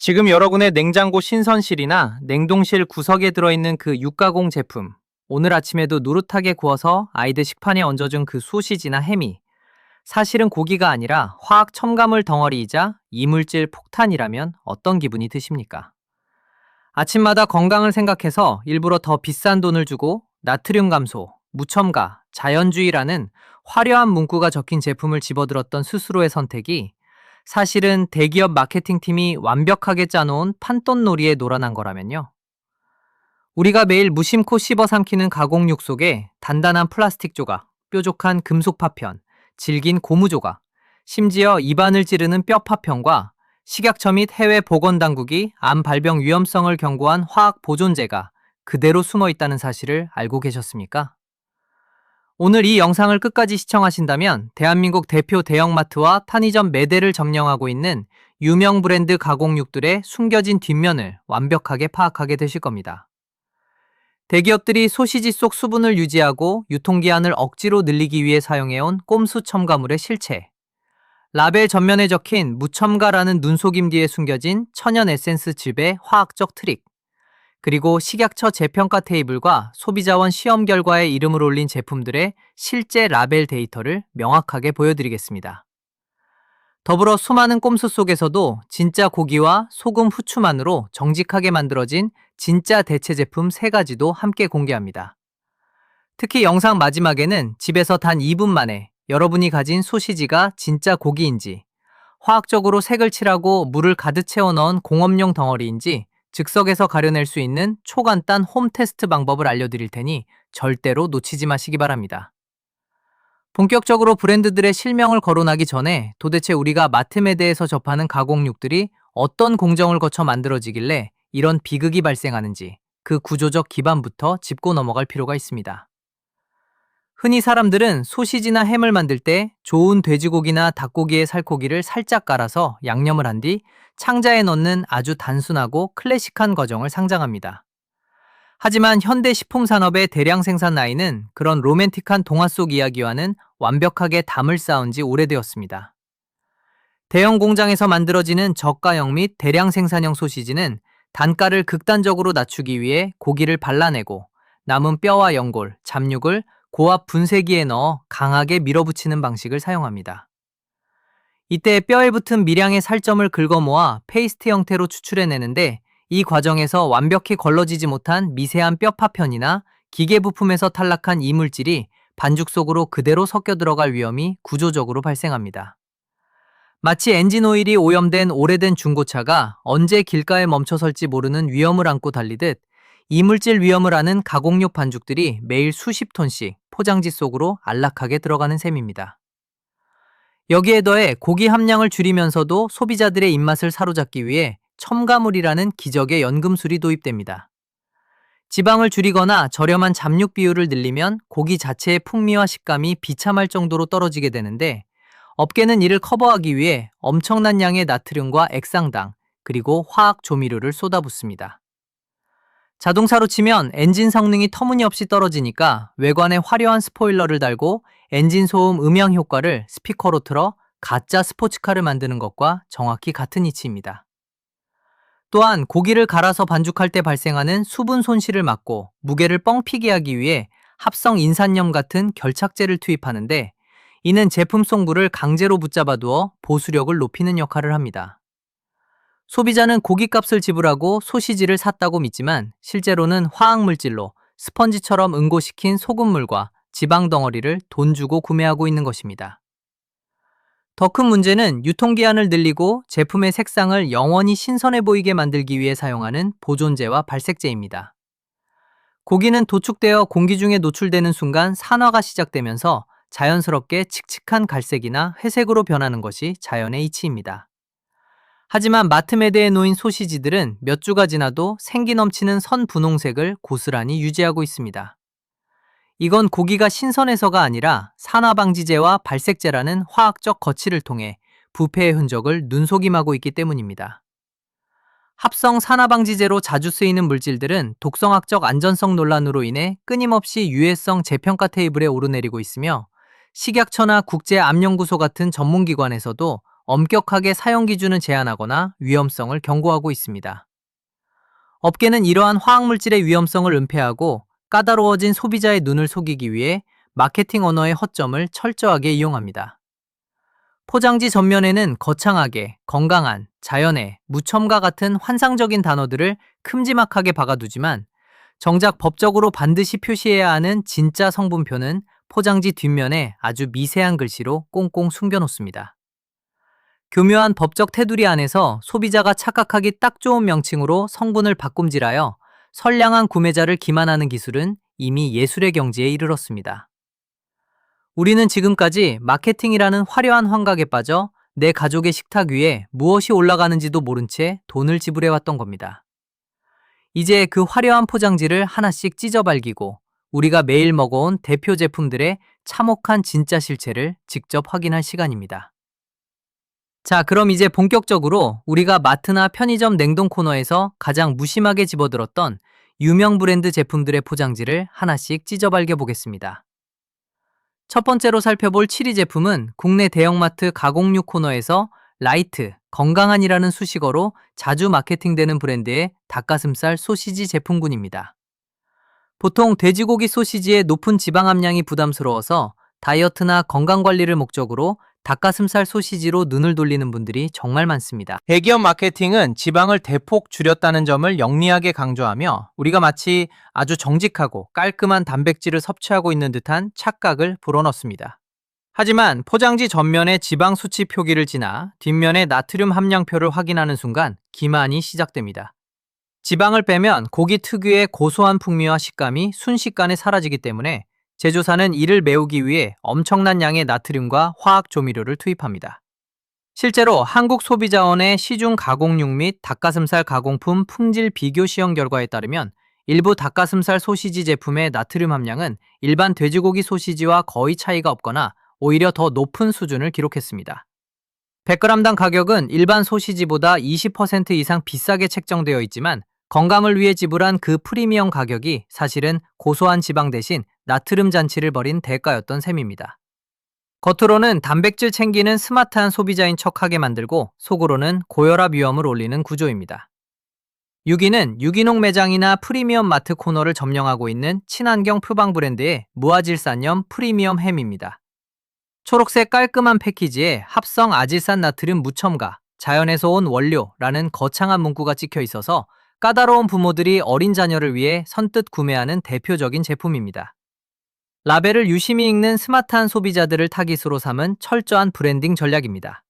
지금 여러분의 냉장고 신선실이나 냉동실 구석에 들어있는 그 육가공 제품, 오늘 아침에도 노릇하게 구워서 아이들 식판에 얹어준 그 소시지나 햄이 사실은 고기가 아니라 화학 첨가물 덩어리이자 이물질 폭탄이라면 어떤 기분이 드십니까? 아침마다 건강을 생각해서 일부러 더 비싼 돈을 주고 나트륨 감소, 무첨가, 자연주의라는 화려한 문구가 적힌 제품을 집어들었던 스스로의 선택이 사실은 대기업 마케팅팀이 완벽하게 짜놓은 판돈놀이에 놀아난 거라면요. 우리가 매일 무심코 씹어 삼키는 가공육 속에 단단한 플라스틱 조각, 뾰족한 금속 파편, 질긴 고무 조각, 심지어 입안을 찌르는 뼈 파편과 식약처 및 해외 보건당국이 암 발병 위험성을 경고한 화학 보존제가 그대로 숨어 있다는 사실을 알고 계셨습니까? 오늘 이 영상을 끝까지 시청하신다면 대한민국 대표 대형마트와 편의점 매대를 점령하고 있는 유명 브랜드 가공육들의 숨겨진 뒷면을 완벽하게 파악하게 되실 겁니다. 대기업들이 소시지 속 수분을 유지하고 유통기한을 억지로 늘리기 위해 사용해온 꼼수 첨가물의 실체, 라벨 전면에 적힌 무첨가라는 눈속임 뒤에 숨겨진 천연 에센스 즙의 화학적 트릭, 그리고 식약처 재평가 테이블과 소비자원 시험 결과에 이름을 올린 제품들의 실제 라벨 데이터를 명확하게 보여드리겠습니다. 더불어 수많은 꼼수 속에서도 진짜 고기와 소금, 후추만으로 정직하게 만들어진 진짜 대체 제품 3가지도 함께 공개합니다. 특히 영상 마지막에는 집에서 단 2분 만에 여러분이 가진 소시지가 진짜 고기인지, 화학적으로 색을 칠하고 물을 가득 채워 넣은 공업용 덩어리인지 즉석에서 가려낼 수 있는 초간단 홈 테스트 방법을 알려드릴 테니 절대로 놓치지 마시기 바랍니다. 본격적으로 브랜드들의 실명을 거론하기 전에 도대체 우리가 마트에 대해서 접하는 가공육들이 어떤 공정을 거쳐 만들어지길래 이런 비극이 발생하는지 그 구조적 기반부터 짚고 넘어갈 필요가 있습니다. 흔히 사람들은 소시지나 햄을 만들 때 좋은 돼지고기나 닭고기의 살코기를 살짝 갈아서 양념을 한 뒤 창자에 넣는 아주 단순하고 클래식한 과정을 상상합니다. 하지만 현대 식품 산업의 대량 생산 라인은 그런 로맨틱한 동화 속 이야기와는 완벽하게 담을 쌓은 지 오래되었습니다. 대형 공장에서 만들어지는 저가형 및 대량 생산형 소시지는 단가를 극단적으로 낮추기 위해 고기를 발라내고 남은 뼈와 연골, 잡육을 고압 분쇄기에 넣어 강하게 밀어붙이는 방식을 사용합니다. 이때 뼈에 붙은 미량의 살점을 긁어모아 페이스트 형태로 추출해내는데 이 과정에서 완벽히 걸러지지 못한 미세한 뼈 파편이나 기계 부품에서 탈락한 이물질이 반죽 속으로 그대로 섞여 들어갈 위험이 구조적으로 발생합니다. 마치 엔진 오일이 오염된 오래된 중고차가 언제 길가에 멈춰설지 모르는 위험을 안고 달리듯 이물질 위험을 아는 가공육 반죽들이 매일 수십 톤씩 포장지 속으로 안락하게 들어가는 셈입니다. 여기에 더해 고기 함량을 줄이면서도 소비자들의 입맛을 사로잡기 위해 첨가물이라는 기적의 연금술이 도입됩니다. 지방을 줄이거나 저렴한 잡육 비율을 늘리면 고기 자체의 풍미와 식감이 비참할 정도로 떨어지게 되는데 업계는 이를 커버하기 위해 엄청난 양의 나트륨과 액상당, 그리고 화학 조미료를 쏟아붓습니다. 자동차로 치면 엔진 성능이 터무니없이 떨어지니까 외관에 화려한 스포일러를 달고 엔진 소음 음향 효과를 스피커로 틀어 가짜 스포츠카를 만드는 것과 정확히 같은 이치입니다. 또한 고기를 갈아서 반죽할 때 발생하는 수분 손실을 막고 무게를 뻥튀기 하기 위해 합성 인산염 같은 결착제를 투입하는데 이는 제품 송부를 강제로 붙잡아 두어 보수력을 높이는 역할을 합니다. 소비자는 고깃값을 지불하고 소시지를 샀다고 믿지만 실제로는 화학물질로 스펀지처럼 응고시킨 소금물과 지방 덩어리를 돈 주고 구매하고 있는 것입니다. 더 큰 문제는 유통기한을 늘리고 제품의 색상을 영원히 신선해 보이게 만들기 위해 사용하는 보존제와 발색제입니다. 고기는 도축되어 공기 중에 노출되는 순간 산화가 시작되면서 자연스럽게 칙칙한 갈색이나 회색으로 변하는 것이 자연의 이치입니다. 하지만 마트 매대에 놓인 소시지들은 몇 주가 지나도 생기 넘치는 선 분홍색을 고스란히 유지하고 있습니다. 이건 고기가 신선해서가 아니라 산화방지제와 발색제라는 화학적 거치를 통해 부패의 흔적을 눈속임하고 있기 때문입니다. 합성 산화방지제로 자주 쓰이는 물질들은 독성학적 안전성 논란으로 인해 끊임없이 유해성 재평가 테이블에 오르내리고 있으며 식약처나 국제암연구소 같은 전문기관에서도 엄격하게 사용 기준을 제한하거나 위험성을 경고하고 있습니다. 업계는 이러한 화학물질의 위험성을 은폐하고 까다로워진 소비자의 눈을 속이기 위해 마케팅 언어의 허점을 철저하게 이용합니다. 포장지 전면에는 거창하게 건강한, 자연의, 무첨가 같은 환상적인 단어들을 큼지막하게 박아두지만 정작 법적으로 반드시 표시해야 하는 진짜 성분표는 포장지 뒷면에 아주 미세한 글씨로 꽁꽁 숨겨놓습니다. 교묘한 법적 테두리 안에서 소비자가 착각하기 딱 좋은 명칭으로 성분을 바꿈질하여 선량한 구매자를 기만하는 기술은 이미 예술의 경지에 이르렀습니다. 우리는 지금까지 마케팅이라는 화려한 환각에 빠져 내 가족의 식탁 위에 무엇이 올라가는지도 모른 채 돈을 지불해왔던 겁니다. 이제 그 화려한 포장지를 하나씩 찢어발기고 우리가 매일 먹어온 대표 제품들의 참혹한 진짜 실체를 직접 확인할 시간입니다. 자, 그럼 이제 본격적으로 우리가 마트나 편의점 냉동 코너에서 가장 무심하게 집어들었던 유명 브랜드 제품들의 포장지를 하나씩 찢어발겨 보겠습니다. 첫 번째로 살펴볼 7위 제품은 국내 대형마트 가공육 코너에서 라이트, 건강한이라는 수식어로 자주 마케팅되는 브랜드의 닭가슴살 소시지 제품군입니다. 보통 돼지고기 소시지의 높은 지방 함량이 부담스러워서 다이어트나 건강관리를 목적으로 닭가슴살 소시지로 눈을 돌리는 분들이 정말 많습니다. 대기업 마케팅은 지방을 대폭 줄였다는 점을 영리하게 강조하며 우리가 마치 아주 정직하고 깔끔한 단백질을 섭취하고 있는 듯한 착각을 불어넣습니다. 하지만 포장지 전면의 지방 수치 표기를 지나 뒷면의 나트륨 함량표를 확인하는 순간 기만이 시작됩니다. 지방을 빼면 고기 특유의 고소한 풍미와 식감이 순식간에 사라지기 때문에 제조사는 이를 메우기 위해 엄청난 양의 나트륨과 화학 조미료를 투입합니다. 실제로 한국소비자원의 시중 가공육 및 닭가슴살 가공품 품질 비교 시험 결과에 따르면 일부 닭가슴살 소시지 제품의 나트륨 함량은 일반 돼지고기 소시지와 거의 차이가 없거나 오히려 더 높은 수준을 기록했습니다. 100g당 가격은 일반 소시지보다 20% 이상 비싸게 책정되어 있지만 건강을 위해 지불한 그 프리미엄 가격이 사실은 고소한 지방 대신 나트륨 잔치를 벌인 대가였던 셈입니다. 겉으로는 단백질 챙기는 스마트한 소비자인 척하게 만들고 속으로는 고혈압 위험을 올리는 구조입니다. 6위는 유기농 매장이나 프리미엄 마트 코너를 점령하고 있는 친환경 표방 브랜드의 무아질산염 프리미엄 햄입니다. 초록색 깔끔한 패키지에 합성 아질산 나트륨 무첨가, 자연에서 온 원료라는 거창한 문구가 찍혀 있어서 까다로운 부모들이 어린 자녀를 위해 선뜻 구매하는 대표적인 제품입니다. 라벨을 유심히 읽는 스마트한 소비자들을 타깃으로 삼은 철저한 브랜딩 전략입니다.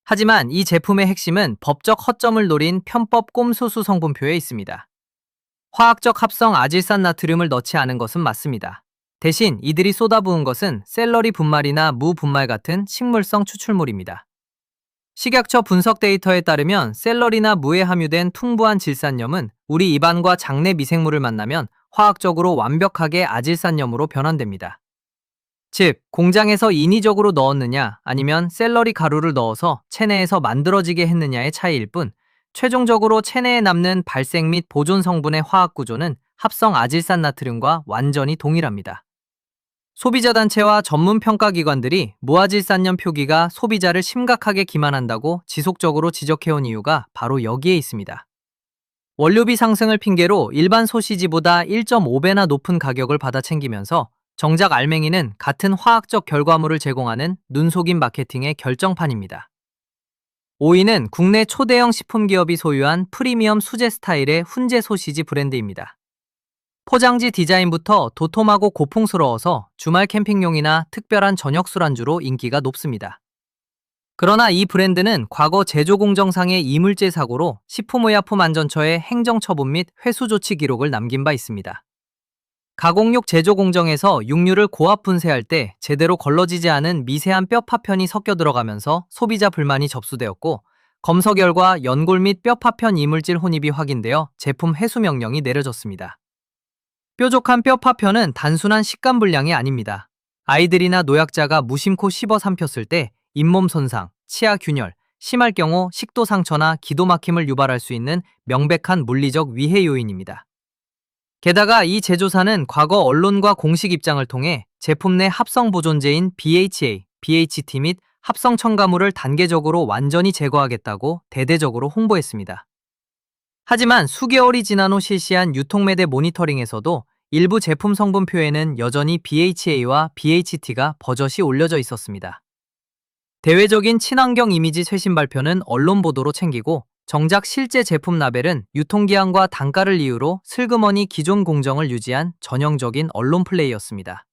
하지만 이 제품의 핵심은 법적 허점을 노린 편법 꼼수수 성분표에 있습니다. 화학적 합성 아질산 나트륨을 넣지 않은 것은 맞습니다. 대신 이들이 쏟아부은 것은 샐러리 분말이나 무 분말 같은 식물성 추출물입니다. 식약처 분석 데이터에 따르면 샐러리나 무에 함유된 풍부한 질산염은 우리 입안과 장내 미생물을 만나면 화학적으로 완벽하게 아질산염으로 변환됩니다. 즉, 공장에서 인위적으로 넣었느냐 아니면 샐러리 가루를 넣어서 체내에서 만들어지게 했느냐의 차이일 뿐 최종적으로 체내에 남는 발생 및 보존 성분의 화학 구조는 합성 아질산 나트륨과 완전히 동일합니다. 소비자 단체와 전문 평가 기관들이 무아질산염 표기가 소비자를 심각하게 기만한다고 지속적으로 지적해온 이유가 바로 여기에 있습니다. 원료비 상승을 핑계로 일반 소시지보다 1.5배나 높은 가격을 받아 챙기면서 정작 알맹이는 같은 화학적 결과물을 제공하는 눈속임 마케팅의 결정판입니다. 5위는 국내 초대형 식품기업이 소유한 프리미엄 수제 스타일의 훈제 소시지 브랜드입니다. 포장지 디자인부터 도톰하고 고풍스러워서 주말 캠핑용이나 특별한 저녁 술안주로 인기가 높습니다. 그러나 이 브랜드는 과거 제조 공정상의 이물질 사고로 식품의약품안전처에 행정처분 및 회수 조치 기록을 남긴 바 있습니다. 가공육 제조 공정에서 육류를 고압 분쇄할 때 제대로 걸러지지 않은 미세한 뼈 파편이 섞여 들어가면서 소비자 불만이 접수되었고 검사 결과 연골 및 뼈 파편 이물질 혼입이 확인되어 제품 회수 명령이 내려졌습니다. 뾰족한 뼈 파편은 단순한 식감 불량이 아닙니다. 아이들이나 노약자가 무심코 씹어 삼켰을 때 잇몸 손상, 치아 균열, 심할 경우 식도 상처나 기도 막힘을 유발할 수 있는 명백한 물리적 위해 요인입니다. 게다가 이 제조사는 과거 언론과 공식 입장을 통해 제품 내 합성 보존제인 BHA, BHT 및 합성 첨가물을 단계적으로 완전히 제거하겠다고 대대적으로 홍보했습니다. 하지만 수개월이 지난 후 실시한 유통매대 모니터링에서도 일부 제품 성분표에는 여전히 BHA와 BHT가 버젓이 올려져 있었습니다. 대외적인 친환경 이미지 최신 발표는 언론 보도로 챙기고 정작 실제 제품 라벨은 유통기한과 단가를 이유로 슬그머니 기존 공정을 유지한 전형적인 언론 플레이였습니다.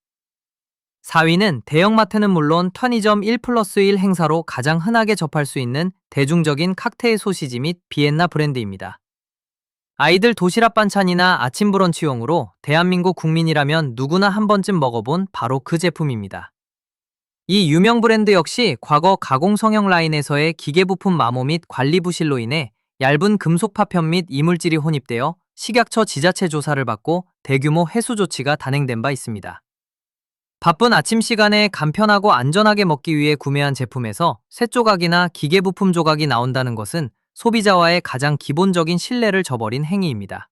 4위는 대형마트는 물론 편의점 1+1 행사로 가장 흔하게 접할 수 있는 대중적인 칵테일 소시지 및 비엔나 브랜드입니다. 아이들 도시락 반찬이나 아침 브런치용으로 대한민국 국민이라면 누구나 한 번쯤 먹어본 바로 그 제품입니다. 이 유명 브랜드 역시 과거 가공 성형 라인에서의 기계부품 마모 및 관리 부실로 인해 얇은 금속 파편 및 이물질이 혼입되어 식약처 지자체 조사를 받고 대규모 회수 조치가 단행된 바 있습니다. 바쁜 아침 시간에 간편하고 안전하게 먹기 위해 구매한 제품에서 쇠 조각이나 기계부품 조각이 나온다는 것은 소비자와의 가장 기본적인 신뢰를 저버린 행위입니다.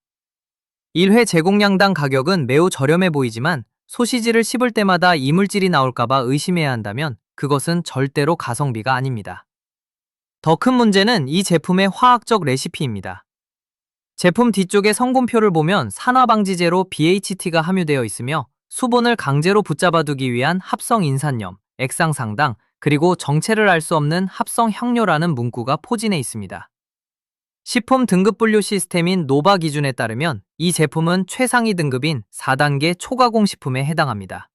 1회 제공량당 가격은 매우 저렴해 보이지만 소시지를 씹을 때마다 이물질이 나올까봐 의심해야 한다면 그것은 절대로 가성비가 아닙니다. 더 큰 문제는 이 제품의 화학적 레시피입니다. 제품 뒤쪽의 성분표를 보면 산화방지제로 BHT가 함유되어 있으며 수분을 강제로 붙잡아두기 위한 합성 인산염, 액상상당, 그리고 정체를 알 수 없는 합성 향료라는 문구가 포진해 있습니다. 식품 등급 분류 시스템인 노바 기준에 따르면 이 제품은 최상위 등급인 4단계 초가공 식품에 해당합니다.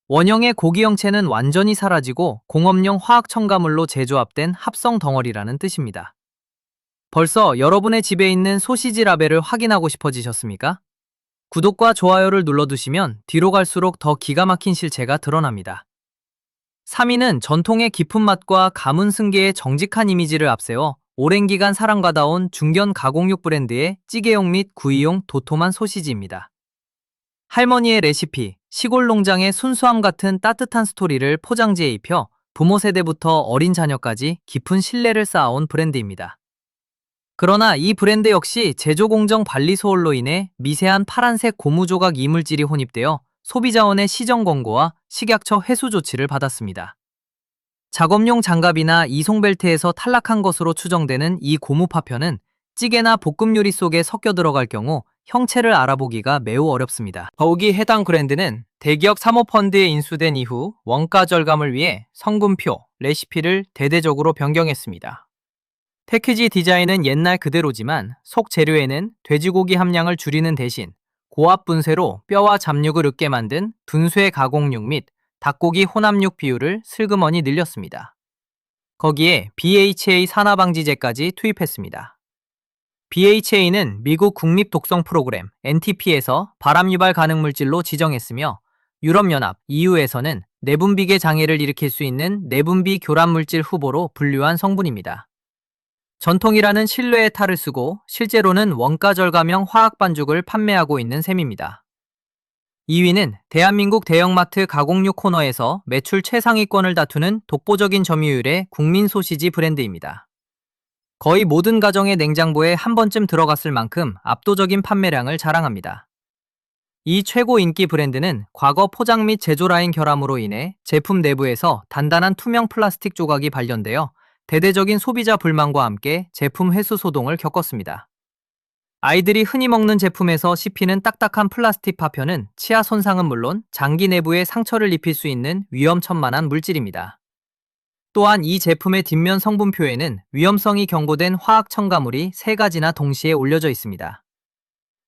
원형의 고기 형체는 완전히 사라지고 공업용 화학 첨가물로 재조합된 합성 덩어리라는 뜻입니다. 벌써 여러분의 집에 있는 소시지 라벨을 확인하고 싶어지셨습니까? 구독과 좋아요를 눌러두시면 뒤로 갈수록 더 기가 막힌 실체가 드러납니다. 3위는 전통의 깊은 맛과 가문 승계의 정직한 이미지를 앞세워 오랜 기간 사랑받아온 중견 가공육 브랜드의 찌개용 및 구이용 도톰한 소시지입니다. 할머니의 레시피, 시골 농장의 순수함 같은 따뜻한 스토리를 포장지에 입혀 부모 세대부터 어린 자녀까지 깊은 신뢰를 쌓아온 브랜드입니다. 그러나 이 브랜드 역시 제조 공정 관리 소홀로 인해 미세한 파란색 고무조각 이물질이 혼입되어 소비자원의 시정 권고와 식약처 회수 조치를 받았습니다. 작업용 장갑이나 이송벨트에서 탈락한 것으로 추정되는 이 고무 파편은 찌개나 볶음 요리 속에 섞여 들어갈 경우 형체를 알아보기가 매우 어렵습니다. 더욱이 해당 브랜드는 대기업 사모펀드에 인수된 이후 원가 절감을 위해 성분표, 레시피를 대대적으로 변경했습니다. 패키지 디자인은 옛날 그대로지만 속 재료에는 돼지고기 함량을 줄이는 대신 고압 분쇄로 뼈와 잡육을 으깨 만든 분쇄 가공육 및 닭고기 혼합육 비율을 슬그머니 늘렸습니다. 거기에 BHA 산화방지제까지 투입했습니다. BHA는 미국 국립독성 프로그램 NTP에서 발암 유발 가능 물질로 지정했으며 유럽연합 EU에서는 내분비계 장애를 일으킬 수 있는 내분비 교란 물질 후보로 분류한 성분입니다. 전통이라는 신뢰의 탈을 쓰고 실제로는 원가 절감형 화학 반죽을 판매하고 있는 셈입니다. 2위는 대한민국 대형마트 가공육 코너에서 매출 최상위권을 다투는 독보적인 점유율의 국민 소시지 브랜드입니다. 거의 모든 가정의 냉장고에 한 번쯤 들어갔을 만큼 압도적인 판매량을 자랑합니다. 이 최고 인기 브랜드는 과거 포장 및 제조 라인 결함으로 인해 제품 내부에서 단단한 투명 플라스틱 조각이 발견되어 대대적인 소비자 불만과 함께 제품 회수 소동을 겪었습니다. 아이들이 흔히 먹는 제품에서 씹히는 딱딱한 플라스틱 파편은 치아 손상은 물론 장기 내부에 상처를 입힐 수 있는 위험천만한 물질입니다. 또한 이 제품의 뒷면 성분표에는 위험성이 경고된 화학 첨가물이 3가지나 동시에 올려져 있습니다.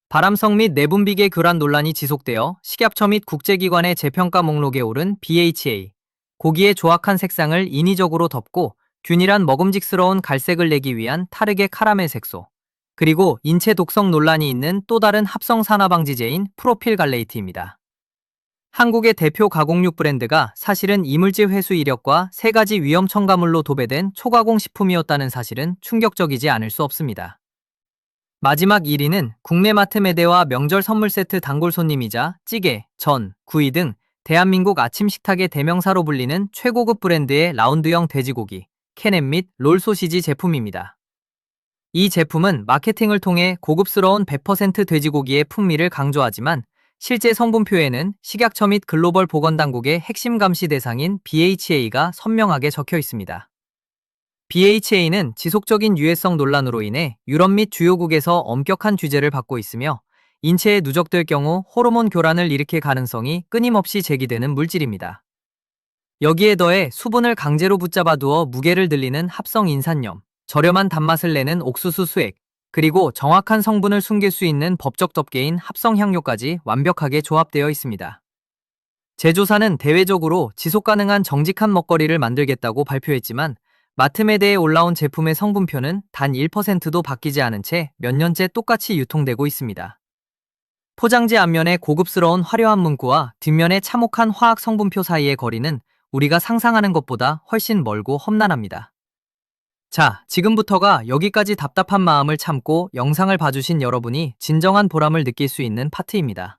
발암성 및 내분비계 교란 논란이 지속되어 식약처 및 국제기관의 재평가 목록에 오른 BHA, 고기의 조악한 색상을 인위적으로 덮고 균일한 먹음직스러운 갈색을 내기 위한 타르게 카라멜 색소, 그리고 인체 독성 논란이 있는 또 다른 합성 산화방지제인 프로필갈레이트입니다. 한국의 대표 가공육 브랜드가 사실은 이물질 회수 이력과 3가지 위험 첨가물로 도배된 초가공 식품이었다는 사실은 충격적이지 않을 수 없습니다. 마지막 1위는 국내 마트 매대와 명절 선물 세트 단골 손님이자 찌개, 전, 구이 등 대한민국 아침 식탁의 대명사로 불리는 최고급 브랜드의 라운드형 돼지고기, 캐넷 및 롤 소시지 제품입니다. 이 제품은 마케팅을 통해 고급스러운 100% 돼지고기의 풍미를 강조하지만 실제 성분표에는 식약처 및 글로벌 보건당국의 핵심 감시 대상인 BHA가 선명하게 적혀 있습니다. BHA는 지속적인 유해성 논란으로 인해 유럽 및 주요국에서 엄격한 규제를 받고 있으며 인체에 누적될 경우 호르몬 교란을 일으킬 가능성이 끊임없이 제기되는 물질입니다. 여기에 더해 수분을 강제로 붙잡아 두어 무게를 늘리는 합성 인산염, 저렴한 단맛을 내는 옥수수 수액, 그리고 정확한 성분을 숨길 수 있는 법적 덮개인 합성 향료까지 완벽하게 조합되어 있습니다. 제조사는 대외적으로 지속 가능한 정직한 먹거리를 만들겠다고 발표했지만 마트메드에 올라온 제품의 성분표는 단 1%도 바뀌지 않은 채 몇 년째 똑같이 유통되고 있습니다. 포장지 앞면의 고급스러운 화려한 문구와 뒷면의 참혹한 화학 성분표 사이의 거리는 우리가 상상하는 것보다 훨씬 멀고 험난합니다. 자, 지금부터가 여기까지 답답한 마음을 참고 영상을 봐주신 여러분이 진정한 보람을 느낄 수 있는 파트입니다.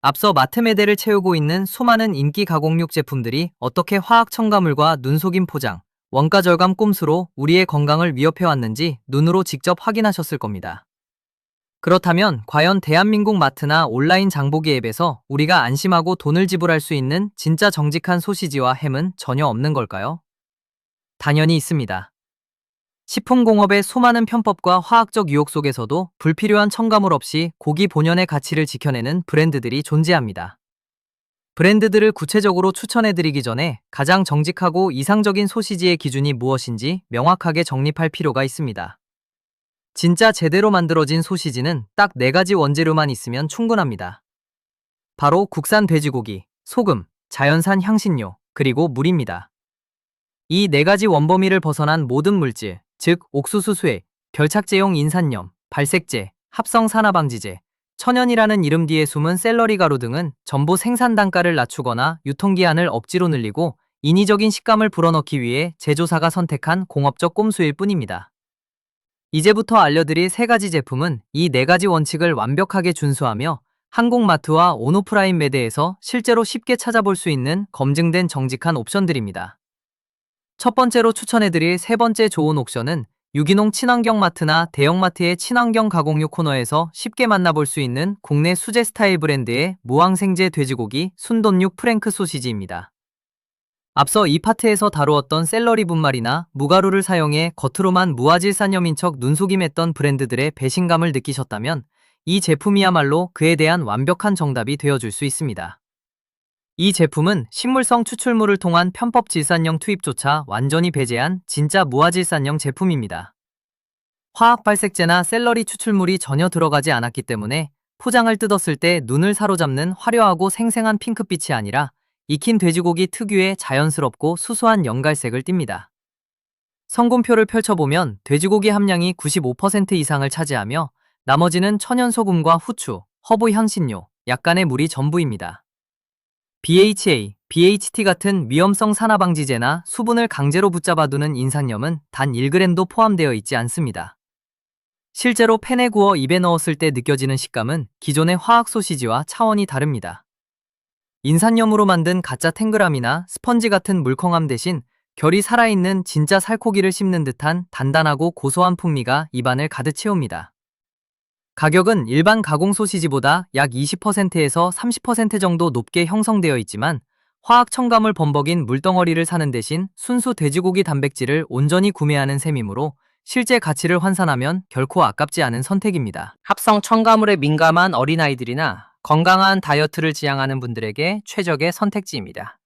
앞서 마트메드를 채우고 있는 수많은 인기 가공육 제품들이 어떻게 화학 첨가물과 눈속임 포장, 원가 절감 꼼수로 우리의 건강을 위협해왔는지 눈으로 직접 확인하셨을 겁니다. 그렇다면 과연 대한민국 마트나 온라인 장보기 앱에서 우리가 안심하고 돈을 지불할 수 있는 진짜 정직한 소시지와 햄은 전혀 없는 걸까요? 당연히 있습니다. 식품공업의 수많은 편법과 화학적 유혹 속에서도 불필요한 첨가물 없이 고기 본연의 가치를 지켜내는 브랜드들이 존재합니다. 브랜드들을 구체적으로 추천해드리기 전에 가장 정직하고 이상적인 소시지의 기준이 무엇인지 명확하게 정립할 필요가 있습니다. 진짜 제대로 만들어진 소시지는 딱 4가지 원재료만 있으면 충분합니다. 바로 국산 돼지고기, 소금, 자연산 향신료, 그리고 물입니다. 이 4가지 원범위를 벗어난 모든 물질, 즉 옥수수 수액, 결착제용 인산염, 발색제, 합성 산화방지제, 천연이라는 이름 뒤에 숨은 샐러리 가루 등은 전부 생산 단가를 낮추거나 유통기한을 억지로 늘리고 인위적인 식감을 불어넣기 위해 제조사가 선택한 공업적 꼼수일 뿐입니다. 이제부터 알려드릴 3가지 제품은 이 4가지 원칙을 완벽하게 준수하며 한국마트와 온오프라인 매대에서 실제로 쉽게 찾아볼 수 있는 검증된 정직한 옵션들입니다. 첫 번째로 추천해드릴 3번째 좋은 옵션은 유기농 친환경 마트나 대형마트의 친환경 가공육 코너에서 쉽게 만나볼 수 있는 국내 수제 스타일 브랜드의 무항생제 돼지고기 순돈육 프랭크 소시지입니다. 앞서 이 파트에서 다루었던 샐러리 분말이나 무가루를 사용해 겉으로만 무아질산염인 척 눈속임했던 브랜드들의 배신감을 느끼셨다면 이 제품이야말로 그에 대한 완벽한 정답이 되어줄 수 있습니다. 이 제품은 식물성 추출물을 통한 편법 질산염 투입조차 완전히 배제한 진짜 무아질산염 제품입니다. 화학 발색제나 샐러리 추출물이 전혀 들어가지 않았기 때문에 포장을 뜯었을 때 눈을 사로잡는 화려하고 생생한 핑크빛이 아니라 익힌 돼지고기 특유의 자연스럽고 수수한 연갈색을 띱니다. 성분표를 펼쳐보면 돼지고기 함량이 95% 이상을 차지하며 나머지는 천연소금과 후추, 허브 향신료, 약간의 물이 전부입니다. BHA, BHT 같은 위험성 산화방지제나 수분을 강제로 붙잡아두는 인산염은 단 1g도 포함되어 있지 않습니다. 실제로 팬에 구워 입에 넣었을 때 느껴지는 식감은 기존의 화학 소시지와 차원이 다릅니다. 인산염으로 만든 가짜 탱그람이나 스펀지 같은 물컹함 대신 결이 살아있는 진짜 살코기를 씹는 듯한 단단하고 고소한 풍미가 입안을 가득 채웁니다. 가격은 일반 가공 소시지보다 약 20%에서 30% 정도 높게 형성되어 있지만 화학 첨가물 범벅인 물덩어리를 사는 대신 순수 돼지고기 단백질을 온전히 구매하는 셈이므로 실제 가치를 환산하면 결코 아깝지 않은 선택입니다. 합성 첨가물에 민감한 어린아이들이나 건강한 다이어트를 지향하는 분들에게 최적의 선택지입니다.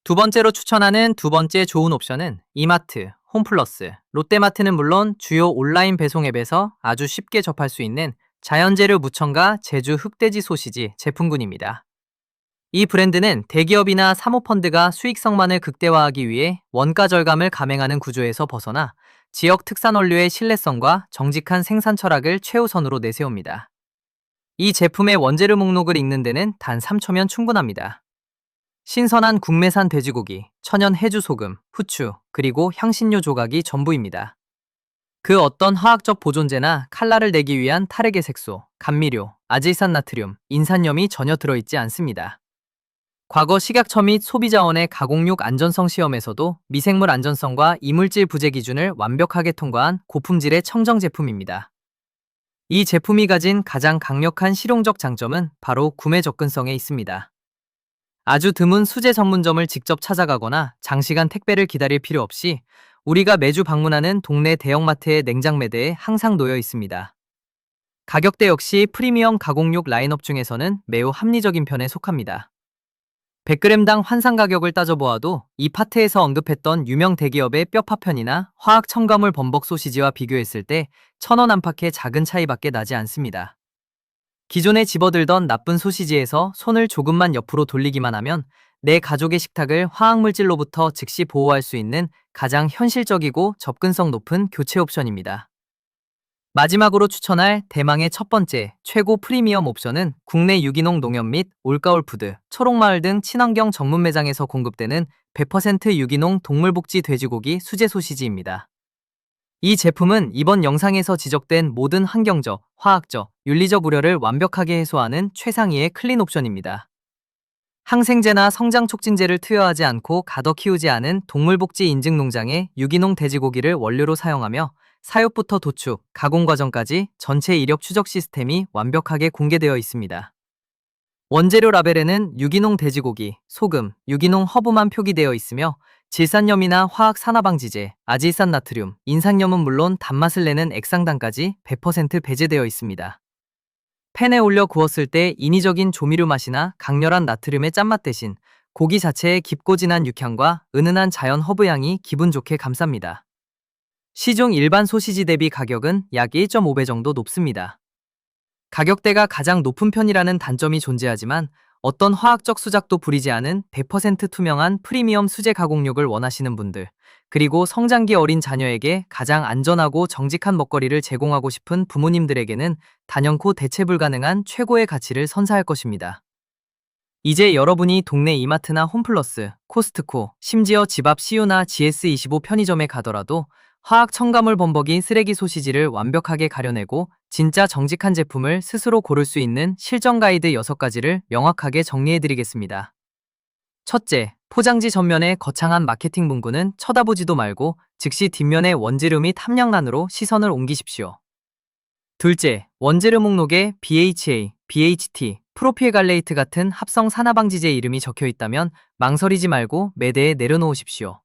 두 번째로 추천하는 두 번째 좋은 옵션은 이마트, 홈플러스, 롯데마트는 물론 주요 온라인 배송 앱에서 아주 쉽게 접할 수 있는 자연재료 무첨가 제주 흑돼지 소시지 제품군입니다. 이 브랜드는 대기업이나 사모펀드가 수익성만을 극대화하기 위해 원가 절감을 감행하는 구조에서 벗어나 지역 특산 원료의 신뢰성과 정직한 생산 철학을 최우선으로 내세웁니다. 이 제품의 원재료 목록을 읽는 데는 단 3초면 충분합니다. 신선한 국내산 돼지고기, 천연 해주소금, 후추, 그리고 향신료 조각이 전부입니다. 그 어떤 화학적 보존제나 칼라를 내기 위한 탈핵의 색소, 감미료, 아질산 나트륨, 인산염이 전혀 들어있지 않습니다. 과거 식약처 및 소비자원의 가공육 안전성 시험에서도 미생물 안전성과 이물질 부재 기준을 완벽하게 통과한 고품질의 청정 제품입니다. 이 제품이 가진 가장 강력한 실용적 장점은 바로 구매 접근성에 있습니다. 아주 드문 수제 전문점을 직접 찾아가거나 장시간 택배를 기다릴 필요 없이 우리가 매주 방문하는 동네 대형마트의 냉장 매대에 항상 놓여 있습니다. 가격대 역시 프리미엄 가공육 라인업 중에서는 매우 합리적인 편에 속합니다. 100g당 환산 가격을 따져보아도 이 파트에서 언급했던 유명 대기업의 뼈파편이나 화학 첨가물 범벅 소시지와 비교했을 때 1,000원 안팎의 작은 차이밖에 나지 않습니다. 기존에 집어들던 나쁜 소시지에서 손을 조금만 옆으로 돌리기만 하면 내 가족의 식탁을 화학물질로부터 즉시 보호할 수 있는 가장 현실적이고 접근성 높은 교체 옵션입니다. 마지막으로 추천할 대망의 첫 번째 최고 프리미엄 옵션은 국내 유기농 농협 및 올가올푸드, 초록마을 등 친환경 전문 매장에서 공급되는 100% 유기농 동물복지 돼지고기 수제 소시지입니다. 이 제품은 이번 영상에서 지적된 모든 환경적, 화학적, 윤리적 우려를 완벽하게 해소하는 최상위의 클린 옵션입니다. 항생제나 성장 촉진제를 투여하지 않고 가둬 키우지 않은 동물복지 인증 농장의 유기농 돼지고기를 원료로 사용하며 사육부터 도축, 가공 과정까지 전체 이력 추적 시스템이 완벽하게 공개되어 있습니다. 원재료 라벨에는 유기농 돼지고기, 소금, 유기농 허브만 표기되어 있으며 질산염이나 화학 산화방지제, 아질산 나트륨, 인산염은 물론 단맛을 내는 액상당까지 100% 배제되어 있습니다. 팬에 올려 구웠을 때 인위적인 조미료 맛이나 강렬한 나트륨의 짠맛 대신 고기 자체의 깊고 진한 육향과 은은한 자연 허브향이 기분 좋게 감쌉니다. 시중 일반 소시지 대비 가격은 약 1.5배 정도 높습니다. 가격대가 가장 높은 편이라는 단점이 존재하지만 어떤 화학적 수작도 부리지 않은 100% 투명한 프리미엄 수제 가공육을 원하시는 분들, 그리고 성장기 어린 자녀에게 가장 안전하고 정직한 먹거리를 제공하고 싶은 부모님들에게는 단연코 대체 불가능한 최고의 가치를 선사할 것입니다. 이제 여러분이 동네 이마트나 홈플러스, 코스트코, 심지어 집 앞 CU나 GS25 편의점에 가더라도 화학 첨가물 범벅이 쓰레기 소시지를 완벽하게 가려내고 진짜 정직한 제품을 스스로 고를 수 있는 실전 가이드 6가지를 명확하게 정리해드리겠습니다. 첫째, 포장지 전면의 거창한 마케팅 문구는 쳐다보지도 말고 즉시 뒷면의 원재료 및 함량란으로 시선을 옮기십시오. 둘째, 원재료 목록에 BHA, BHT, 프로필갈레이트 같은 합성 산화방지제 이름이 적혀 있다면 망설이지 말고 매대에 내려놓으십시오.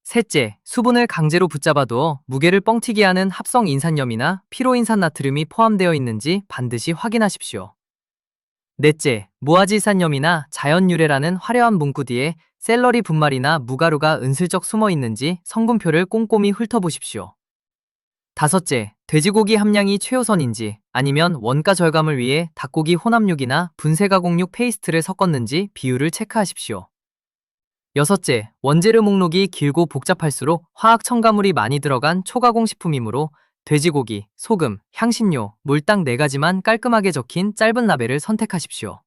셋째, 수분을 강제로 붙잡아두어 무게를 뻥튀기 하는 합성 인산염이나 피로인산나트륨이 포함되어 있는지 반드시 확인하십시오. 넷째, 무아질산염이나 자연유래라는 화려한 문구 뒤에 샐러리 분말이나 무가루가 은슬쩍 숨어 있는지 성분표를 꼼꼼히 훑어보십시오. 다섯째, 돼지고기 함량이 최우선인지 아니면 원가 절감을 위해 닭고기 혼합육이나 분쇄가공육 페이스트를 섞었는지 비율을 체크하십시오. 여섯째, 원재료 목록이 길고 복잡할수록 화학 첨가물이 많이 들어간 초가공 식품이므로 돼지고기, 소금, 향신료, 물 딱 4가지만 깔끔하게 적힌 짧은 라벨을 선택하십시오.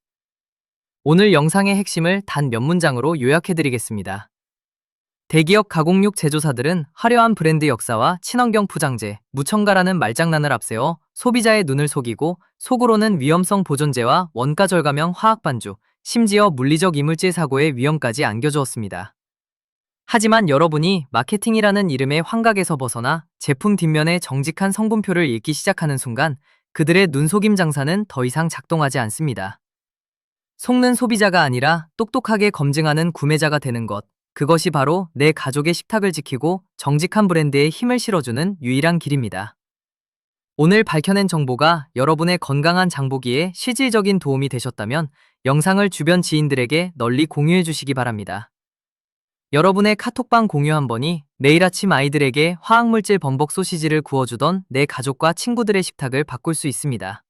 오늘 영상의 핵심을 단 몇 문장으로 요약해드리겠습니다. 대기업 가공육 제조사들은 화려한 브랜드 역사와 친환경 포장재, 무첨가라는 말장난을 앞세워 소비자의 눈을 속이고 속으로는 위험성 보존제와 원가 절감형 화학 반죽, 심지어 물리적 이물질 사고의 위험까지 안겨주었습니다. 하지만 여러분이 마케팅이라는 이름의 환각에서 벗어나 제품 뒷면의 정직한 성분표를 읽기 시작하는 순간 그들의 눈속임 장사는 더 이상 작동하지 않습니다. 속는 소비자가 아니라 똑똑하게 검증하는 구매자가 되는 것, 그것이 바로 내 가족의 식탁을 지키고 정직한 브랜드에 힘을 실어주는 유일한 길입니다. 오늘 밝혀낸 정보가 여러분의 건강한 장보기에 실질적인 도움이 되셨다면 영상을 주변 지인들에게 널리 공유해 주시기 바랍니다. 여러분의 카톡방 공유 한 번이 매일 아침 아이들에게 화학물질 범벅 소시지를 구워주던 내 가족과 친구들의 식탁을 바꿀 수 있습니다.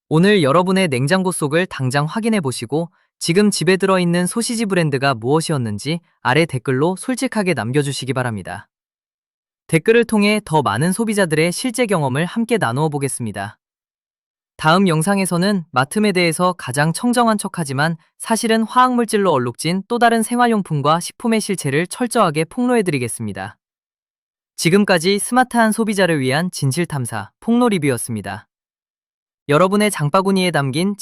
오늘 여러분의 냉장고 속을 당장 확인해 보시고 지금 집에 들어있는 소시지 브랜드가 무엇이었는지 아래 댓글로 솔직하게 남겨주시기 바랍니다. 댓글을 통해 더 많은 소비자들의 실제 경험을 함께 나누어 보겠습니다. 다음 영상에서는 마트매대에서 가장 청정한 척하지만 사실은 화학물질로 얼룩진 또 다른 생활용품과 식품의 실체를 철저하게 폭로해드리겠습니다. 지금까지 스마트한 소비자를 위한 진실탐사 폭로 리뷰였습니다. 여러분의 장바구니에 담긴